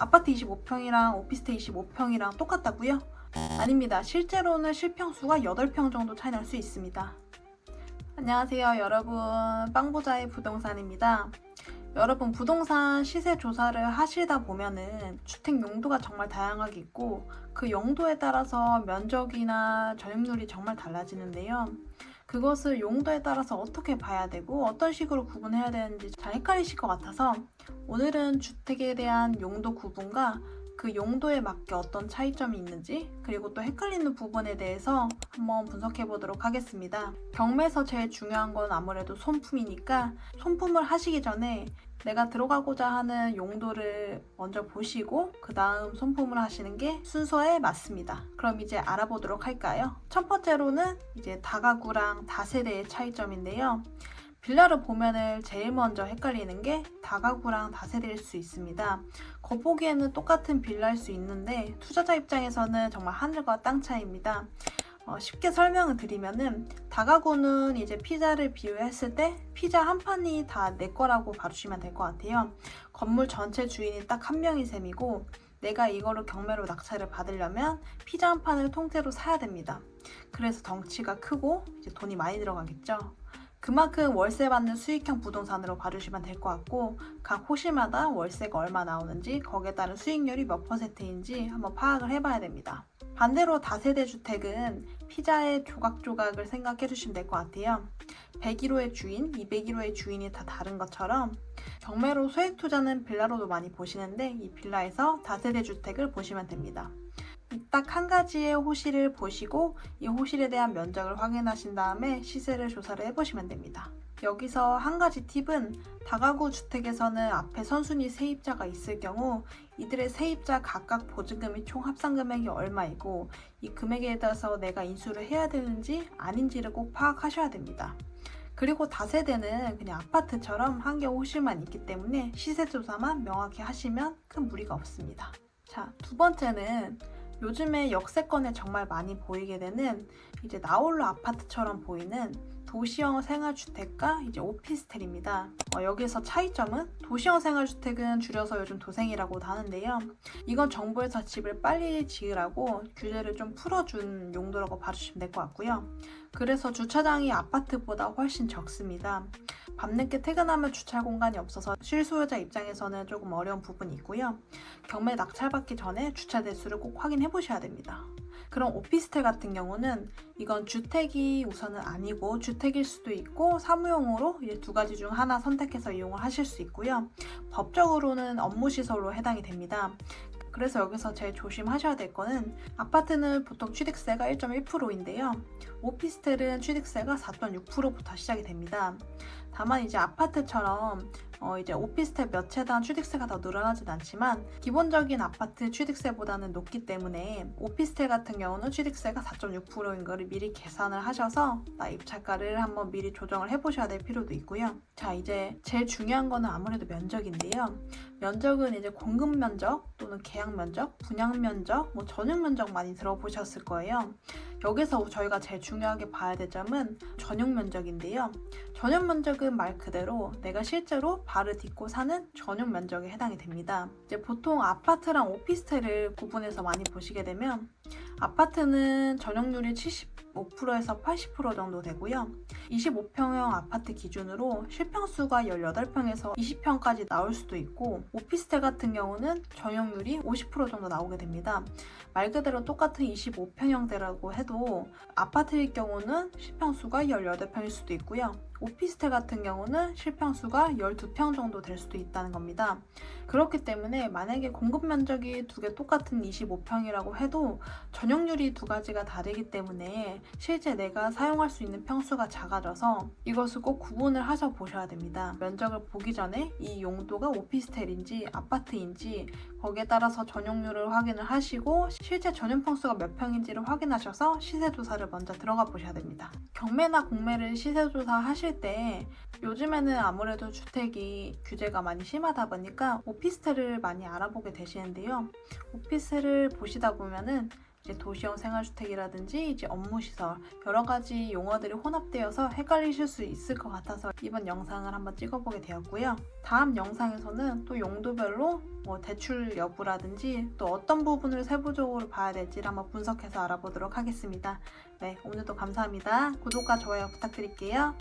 아파트 25평이랑 오피스텔 25평이랑 똑같다고요? 아닙니다. 실제로는 실평수가 8평 정도 차이 날 수 있습니다. 안녕하세요 여러분, 빵부자의 부동산입니다. 여러분, 부동산 시세 조사를 하시다 보면은 주택 용도가 정말 다양하게 있고 그 용도에 따라서 면적이나 전입률이 정말 달라지는데요. 그것을 용도에 따라서 어떻게 봐야 되고 어떤 식으로 구분해야 되는지 잘 헷갈리실 것 같아서 오늘은 주택에 대한 용도 구분과 그 용도에 맞게 어떤 차이점이 있는지, 그리고 또 헷갈리는 부분에 대해서 한번 분석해 보도록 하겠습니다. 경매에서 제일 중요한 건 아무래도 손품이니까 손품을 하시기 전에 내가 들어가고자 하는 용도를 먼저 보시고 그 다음 손품을 하시는 게 순서에 맞습니다. 그럼 이제 알아보도록 할까요? 첫 번째로는 이제 다가구랑 다세대의 차이점인데요. 빌라를 보면은 제일 먼저 헷갈리는 게 다가구랑 다세대일 수 있습니다. 겉보기에는 똑같은 빌라일 수 있는데 투자자 입장에서는 정말 하늘과 땅 차이입니다. 쉽게 설명을 드리면은 다가구는 이제 피자를 비유했을 때 피자 한 판이 다 내 거라고 봐주시면 될 것 같아요. 건물 전체 주인이 딱 한 명이 셈이고 내가 이거를 경매로 낙찰을 받으려면 피자 한 판을 통째로 사야 됩니다. 그래서 덩치가 크고 이제 돈이 많이 들어가겠죠. 그만큼 월세 받는 수익형 부동산으로 봐주시면 될 것 같고 각 호실마다 월세가 얼마 나오는지 거기에 따른 수익률이 몇 %인지 한번 파악을 해봐야 됩니다. 반대로 다세대 주택은 피자의 조각조각을 생각해 주시면 될 것 같아요. 101호의 주인, 201호의 주인이 다 다른 것처럼 경매로 소액 투자는 빌라로도 많이 보시는데 이 빌라에서 다세대 주택을 보시면 됩니다. 딱 한 가지의 호실을 보시고 이 호실에 대한 면적을 확인하신 다음에 시세를 조사를 해보시면 됩니다. 여기서 한 가지 팁은 다가구 주택에서는 앞에 선순위 세입자가 있을 경우 이들의 세입자 각각 보증금이 총 합산 금액이 얼마이고 이 금액에 따라서 내가 인수를 해야 되는지 아닌지를 꼭 파악하셔야 됩니다. 그리고 다세대는 그냥 아파트처럼 한 개 호실만 있기 때문에 시세 조사만 명확히 하시면 큰 무리가 없습니다. 자, 두 번째는 요즘에 역세권에 정말 많이 보이게 되는 이제 나홀로 아파트처럼 보이는 도시형 생활주택과 이제 오피스텔입니다. 여기서 차이점은 도시형 생활주택은 줄여서 요즘 도생이라고도 하는데요. 이건 정부에서 집을 빨리 지으라고 규제를 좀 풀어준 용도라고 봐주시면 될 것 같고요. 그래서 주차장이 아파트보다 훨씬 적습니다. 밤늦게 퇴근하면 주차 공간이 없어서 실소유자 입장에서는 조금 어려운 부분이 있고요. 경매 낙찰받기 전에 주차 대수를 꼭 확인해 보셔야 됩니다. 그럼 오피스텔 같은 경우는 이건 주택이 우선은 아니고 주택일 수도 있고 사무용으로 이제 두 가지 중 하나 선택해서 이용을 하실 수 있고요. 법적으로는 업무시설로 해당이 됩니다. 그래서 여기서 제일 조심하셔야 될 거는 아파트는 보통 취득세가 1.1%인데요. 오피스텔은 취득세가 4.6%부터 시작이 됩니다. 다만 이제 아파트처럼 이제 오피스텔 몇 채당 취득세가 더 늘어나진 않지만 기본적인 아파트 취득세보다는 높기 때문에 오피스텔 같은 경우는 취득세가 4.6%인 거를 미리 계산을 하셔서 입찰가를 한번 미리 조정을 해보셔야 될 필요도 있고요. 자, 이제 제일 중요한 거는 아무래도 면적인데요. 면적은 이제 공급 면적 또는 계약 면적, 분양 면적, 전용 면적 많이 들어보셨을 거예요. 여기서 저희가 제일 중요하게 봐야 될 점은 전용 면적인데요. 전용 면적은 말 그대로 내가 실제로 발을 딛고 사는 전용 면적에 해당이 됩니다. 이제 보통 아파트랑 오피스텔을 구분해서 많이 보시게 되면 아파트는 전용률이 75%에서 80% 정도 되고요. 25평형 아파트 기준으로 실평수가 18평에서 20평까지 나올 수도 있고 오피스텔 같은 경우는 전용률이 50% 정도 나오게 됩니다. 말 그대로 똑같은 25평형대라고 해도 아파트일 경우는 실평수가 18평일 수도 있고요. 오피스텔 같은 경우는 실평수가 12평 정도 될 수도 있다는 겁니다. 그렇기 때문에 만약에 공급 면적이 두 개 똑같은 25평이라고 해도 전용률이 두 가지가 다르기 때문에 실제 내가 사용할 수 있는 평수가 작아져서 이것을 꼭 구분을 하셔 보셔야 됩니다. 면적을 보기 전에 이 용도가 오피스텔인지 아파트인지 거기에 따라서 전용률을 확인을 하시고 실제 전용 평수가 몇 평인지를 확인하셔서 시세조사를 먼저 들어가 보셔야 됩니다. 경매나 공매를 시세조사 하실 때 요즘에는 아무래도 주택이 규제가 많이 심하다 보니까 오피스텔을 많이 알아보게 되시는데요. 오피스텔을 보시다 보면은 이제 도시형 생활주택이라든지 이제 업무시설 여러 가지 용어들이 혼합되어서 헷갈리실 수 있을 것 같아서 이번 영상을 한번 찍어보게 되었고요. 다음 영상에서는 또 용도별로 대출 여부라든지 또 어떤 부분을 세부적으로 봐야 될지를 한번 분석해서 알아보도록 하겠습니다. 네, 오늘도 감사합니다. 구독과 좋아요 부탁드릴게요.